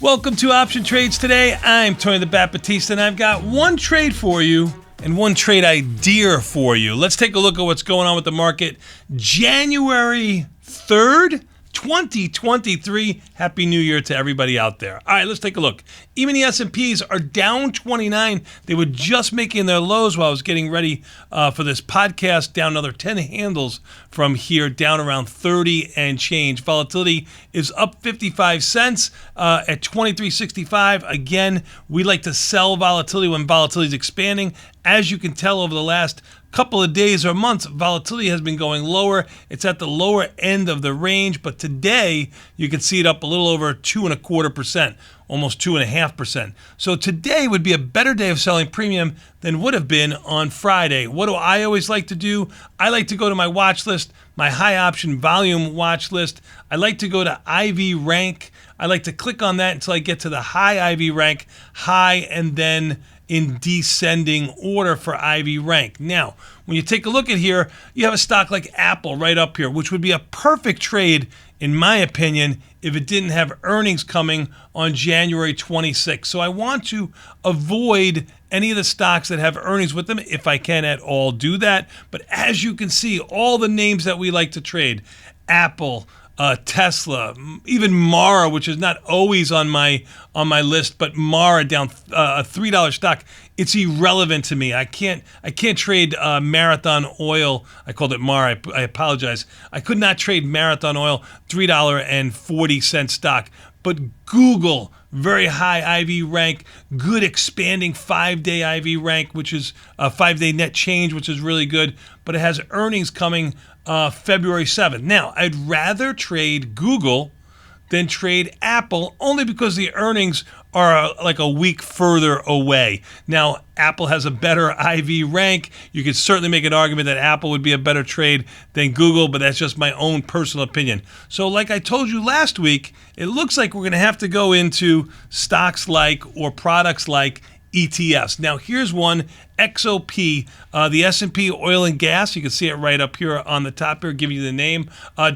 Welcome to Option Trades today. I'm Tony the Bat Batista, and I've got one trade for you and one trade idea for you. Let's take a look at what's going on with the market. January 3rd, 2023. Happy New Year to everybody out there. All right, let's take a look. Even the S&Ps are down 29. They were just making their lows while I was getting ready for this podcast, down another 10 handles from here, down around 30 and change. Volatility is up 55 cents at 23.65. Again, we like to sell volatility when volatility is expanding. As you can tell over the last couple of days or months, volatility has been going lower. It's at the lower end of the range, but today you can see it up a little over 2.25%, almost 2.5%. So today would be a better day of selling premium than would have been on Friday. What do I always like to do? I like to go to my watch list, my high option volume watch list. I like to go to IV rank. I like to click on that until I get to the high IV rank, high, and then in descending order for IV rank. Now, when you take a look at here, you have a stock like Apple right up here, which would be a perfect trade, in my opinion, if it didn't have earnings coming on January 26th. So I want to avoid any of the stocks that have earnings with them, if I can at all do that. But as you can see, all the names that we like to trade, Apple, Tesla, even Mara, which is not always on my list, but Mara down a $3 stock. It's irrelevant to me. I can't trade Marathon Oil. I called it Mara. I apologize. I could not trade Marathon Oil, $3.40 stock. But Google, very high IV rank, good expanding 5-day IV rank, which is a 5-day net change, which is really good. But it has earnings coming February 7th. Now, I'd rather trade Google than trade Apple, only because the earnings are like a week further away. Now, Apple has a better IV rank. You could certainly make an argument that Apple would be a better trade than Google, but that's just my own personal opinion. So like I told you last week, it looks like we're going to have to go into stocks like or products like ETFs. Now, here's one, XOP, the S&P Oil and Gas. You can see it right up here on the top here, giving you the name.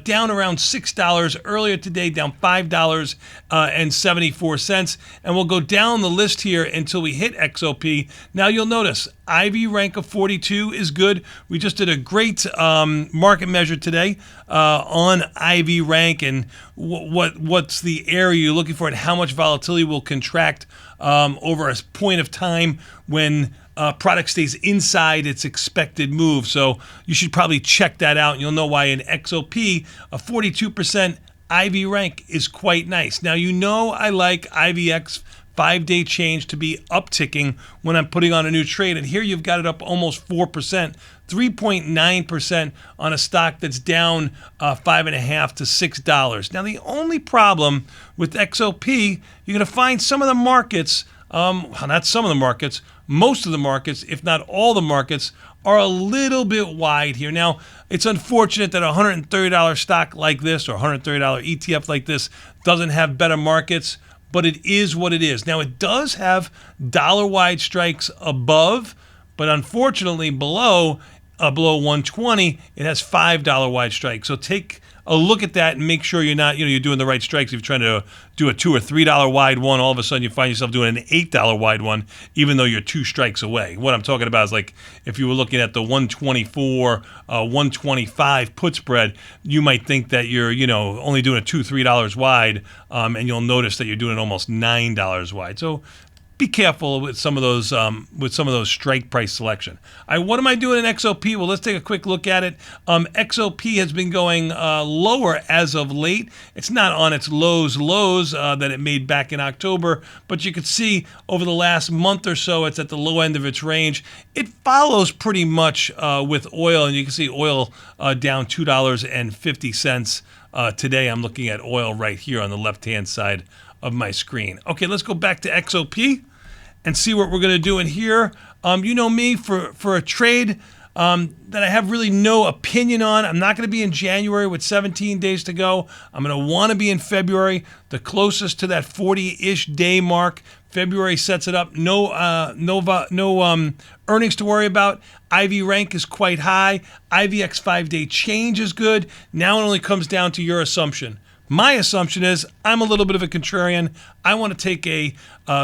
Down around $6 earlier today, down $5.74. And we'll go down the list here until we hit XOP. Now, you'll notice IV rank of 42 is good. We just did a great market measure today on IV rank and what's the area you're looking for and how much volatility will contract over a point of time when product stays inside its expected move. So you should probably check that out, and you'll know why in XOP, a 42% IV rank is quite nice. Now, you know I like IVX 5-day change to be upticking when I'm putting on a new trade, and here you've got it up almost 4%, 3.9% on a stock that's down $5.50 to $6. Now, the only problem with XOP, you're going to find some of the markets, not some of the markets, most of the markets, if not all the markets, are a little bit wide here. Now, it's unfortunate that a $130 stock like this or $130 ETF like this doesn't have better markets, but it is what it is. Now, it does have dollar-wide strikes above, but unfortunately below 120, it has $5 wide strikes. So take a look at that and make sure you're not, you're doing the right strikes. If you're trying to do a $2 or $3 wide one, all of a sudden you find yourself doing an $8 wide one, even though you're 2 strikes away. What I'm talking about is like if you were looking at the 124, 125 put spread, you might think that you're, only doing a $2, $3 wide, and you'll notice that you're doing almost $9 wide. So be careful with some of those strike price selection. What am I doing in XOP? Well, let's take a quick look at it. XOP has been going lower as of late. It's not on its lows that it made back in October, but you can see over the last month or so, it's at the low end of its range. It follows pretty much with oil, and you can see oil down $2.50 today. I'm looking at oil right here on the left-hand side of my screen. Okay, let's go back to XOP and see what we're going to do in here. You know me, for a trade that I have really no opinion on. I'm not going to be in January with 17 days to go. I'm going to want to be in February, the closest to that 40-ish day mark. February sets it up. No earnings to worry about. IV rank is quite high. IVX 5-day change is good. Now it only comes down to your assumption. My assumption is I'm a little bit of a contrarian. I want to take a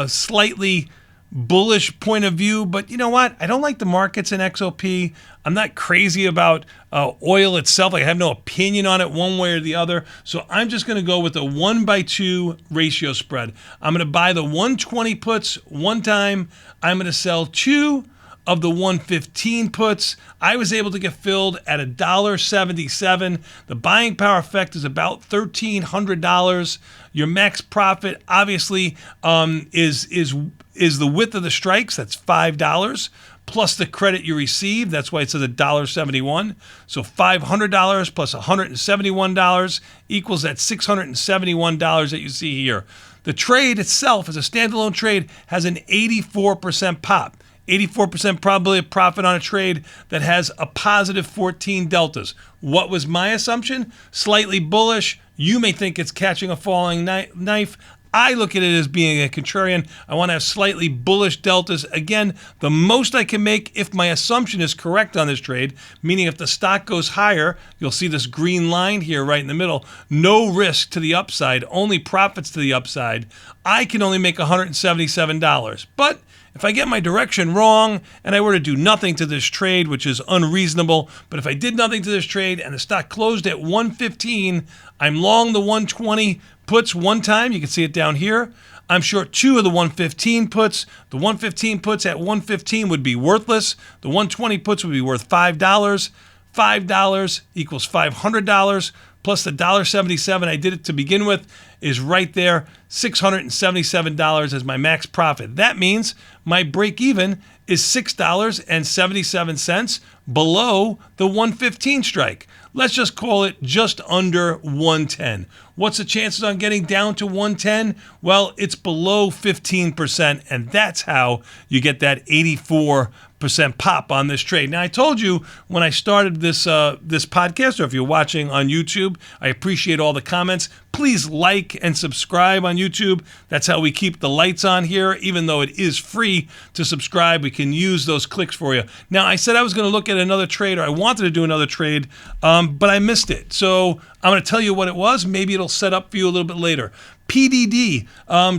slightly bullish point of view, but you know what? I don't like the markets in XOP. I'm not crazy about oil itself. Like, I have no opinion on it one way or the other. So I'm just going to go with a 1/2 ratio spread. I'm going to buy the 120 puts one time. I'm going to sell 2 of the 115 puts. I was able to get filled at $1.77. The buying power effect is about $1,300. Your max profit obviously is the width of the strikes. That's $5 plus the credit you receive. That's why it says $1.71. So $500 plus $171 equals that $671 that you see here. The trade itself, as a standalone trade, has an 84% pop. 84% probability of profit on a trade that has a positive 14 deltas. What was my assumption? Slightly bullish. You may think it's catching a falling knife. I look at it as being a contrarian. I want to have slightly bullish deltas. Again, the most I can make if my assumption is correct on this trade, meaning if the stock goes higher, you'll see this green line here right in the middle, no risk to the upside, only profits to the upside. I can only make $177. But if I get my direction wrong and I were to do nothing to this trade, which is unreasonable, but if I did nothing to this trade and the stock closed at 115, I'm long the 120 puts one time. You can see it down here. I'm short 2 of the 115 puts. The 115 puts at 115 would be worthless. The 120 puts would be worth $5. $5 equals $500 plus the $1.77 I did it to begin with is right there, $677 as my max profit. That means my break even is $6.77 below the 115 strike. Let's just call it just under 110. What's the chances on getting down to 110? Well, it's below 15%, and that's how you get that 84% pop on this trade. Now, I told you when I started this podcast, or if you're watching on YouTube, I appreciate all the comments. Please like and subscribe on YouTube. That's how we keep the lights on here. Even though it is free to subscribe, we can use those clicks for you. Now, I said I was going to look at another trade, or I wanted to do another trade, but I missed it. So I'm going to tell you what it was. Maybe it'll set up for you a little bit later. PDD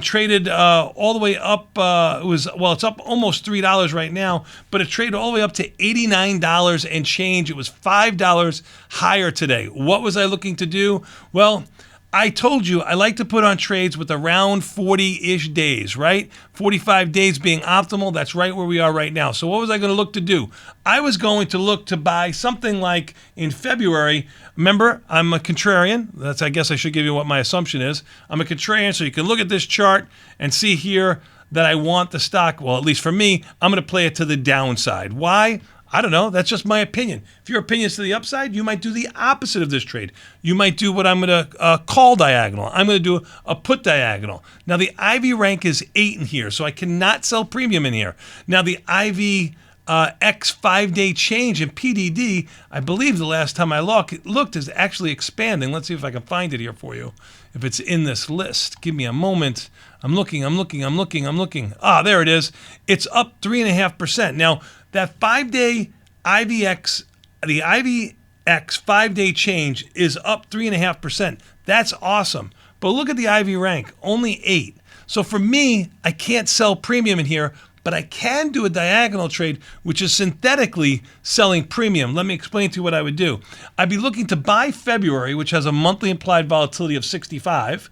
traded all the way up. It's up almost $3 right now, but it traded all the way up to $89 and change. It was $5 higher today. What was I looking to do? Well, I told you I like to put on trades with around 40-ish days, right? 45 days being optimal. That's right where we are right now. So what was I going to look to do? I was going to look to buy something like in February. Remember, I'm a contrarian. I guess I should give you what my assumption is. I'm a contrarian, so you can look at this chart and see here that I want the stock, well, at least for me, I'm going to play it to the downside. Why? I don't know. That's just my opinion. If your opinion is to the upside, you might do the opposite of this trade. You might do what I'm going to call diagonal. I'm going to do a put diagonal. Now, the IV rank is 8 in here, so I cannot sell premium in here. Now, the IV X 5-day change in PDD, I believe the last time I looked is actually expanding. Let's see if I can find it here for you. If it's in this list, give me a moment. I'm looking. Ah, there it is. It's up 3.5%. Now, that 5-day IVX, the IVX 5-day change is up 3.5%. That's awesome. But look at the IV rank, only 8. So for me, I can't sell premium in here, but I can do a diagonal trade, which is synthetically selling premium. Let me explain to you what I would do. I'd be looking to buy February, which has a monthly implied volatility of 65,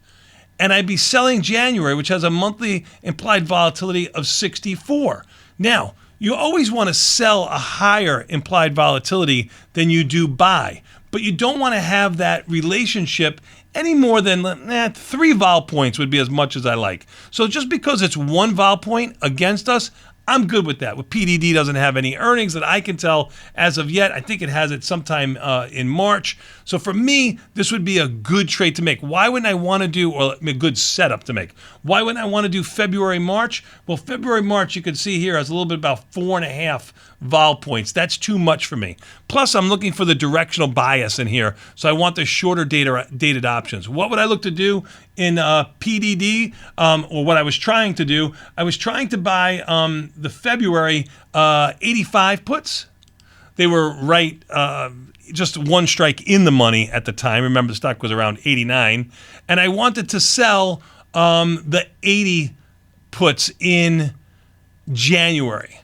and I'd be selling January, which has a monthly implied volatility of 64. Now, you always want to sell a higher implied volatility than you do buy, but you don't want to have that relationship any more than 3 vol points would be as much as I like. So just because it's 1 vol point against us, I'm good with that. With PDD doesn't have any earnings that I can tell as of yet. I think it has it sometime in March. So for me, this would be a good trade to make. Why wouldn't I want to do, or a good setup to make? Why wouldn't I want to do February, March? Well, February, March, you can see here has a little bit about 4.5 vol points. That's too much for me. Plus, I'm looking for the directional bias in here, so I want the shorter dated options. What would I look to do in PDD, or what I was trying to do? I was trying to buy the February 85 puts, they were right, just one strike in the money at the time. Remember, the stock was around 89, and I wanted to sell the 80 puts in January.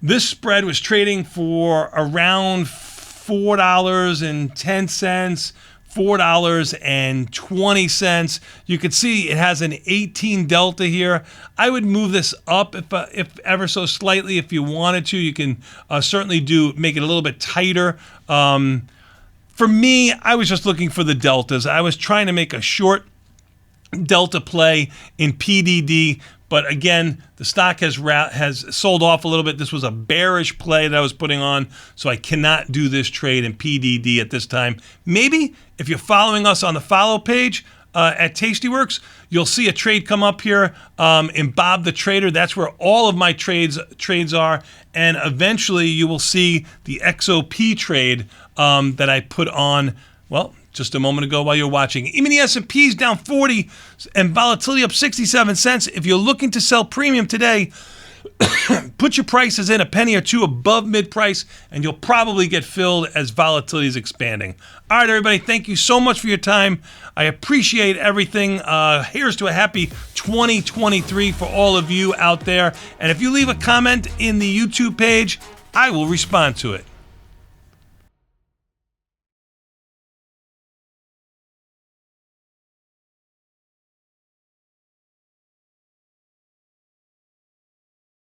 This spread was trading for around $4.10, $4.20. You can see it has an 18 delta here. I would move this up if ever so slightly if you wanted to. You can certainly make it a little bit tighter. For me, I was just looking for the deltas. I was trying to make a short delta play in PDD, but again, the stock has sold off a little bit. This was a bearish play that I was putting on, so I cannot do this trade in PDD at this time. Maybe if you're following us on the follow page at Tastyworks, you'll see a trade come up here in Bob the Trader. That's where all of my trades are, and eventually you will see the XOP trade that I put on, well, just a moment ago while you're watching. Even the S&P is down 40 and volatility up 67 cents. If you're looking to sell premium today, put your prices in a penny or two above mid-price, and you'll probably get filled as volatility is expanding. All right, everybody, thank you so much for your time. I appreciate everything. Here's to a happy 2023 for all of you out there. And if you leave a comment in the YouTube page, I will respond to it.